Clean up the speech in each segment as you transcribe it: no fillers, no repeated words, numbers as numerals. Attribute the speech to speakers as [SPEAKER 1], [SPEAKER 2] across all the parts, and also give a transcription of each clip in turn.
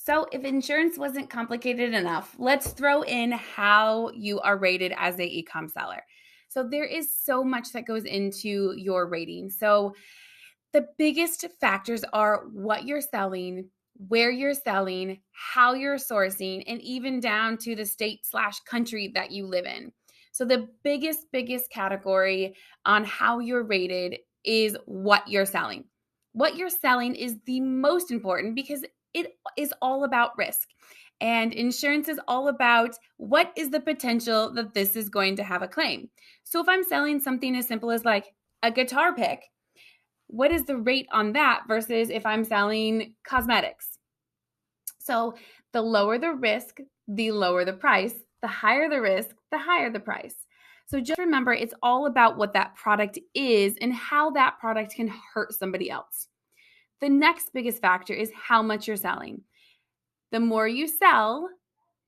[SPEAKER 1] So if insurance wasn't complicated enough, let's throw in how you are rated as a e-com seller. So there is so much that goes into your rating. So the biggest factors are what you're selling, where you're selling, how you're sourcing, and even down to the state/country that you live in. So the biggest category on how you're rated is what you're selling. What you're selling is the most important because it is all about risk. And insurance is all about what is the potential that this is going to have a claim. So if I'm selling something as simple as like a guitar pick, what is the rate on that versus if I'm selling cosmetics? So the lower the risk, the lower the price. The higher the risk, the higher the price. So just remember, it's all about what that product is and how that product can hurt somebody else. The next biggest factor is how much you're selling. The more you sell,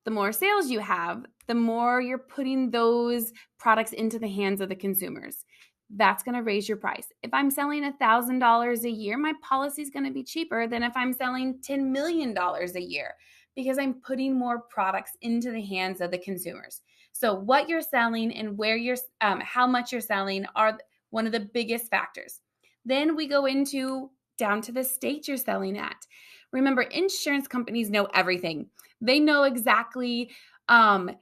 [SPEAKER 1] the more sales you have, the more you're putting those products into the hands of the consumers. That's going to raise your price. If I'm selling $1,000 a year, my policy is going to be cheaper than if I'm selling $10 million a year because I'm putting more products into the hands of the consumers. So what you're selling and where you're, how much you're selling are one of the biggest factors. Then we go into down to the state you're selling at. Remember, insurance companies know everything. They know exactly down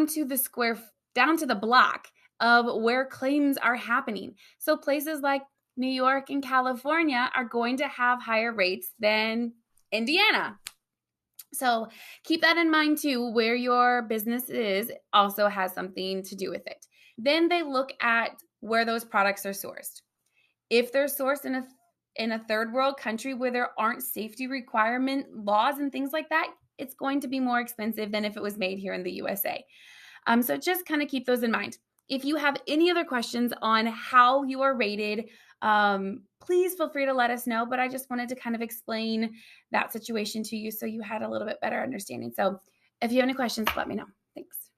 [SPEAKER 1] to the block of where claims are happening. So places like New York and California are going to have higher rates than Indiana. So keep that in mind too. Where your business is also has something to do with it. Then they look at where those products are sourced. If they're sourced in a third world country where there aren't safety requirement laws and things like that, it's going to be more expensive than if it was made here in the USA. So just kind of keep those in mind. If you have any other questions on how you are rated, please feel free to let us know. But I just wanted to kind of explain that situation to you so you had a little bit better understanding. So if you have any questions, let me know. Thanks.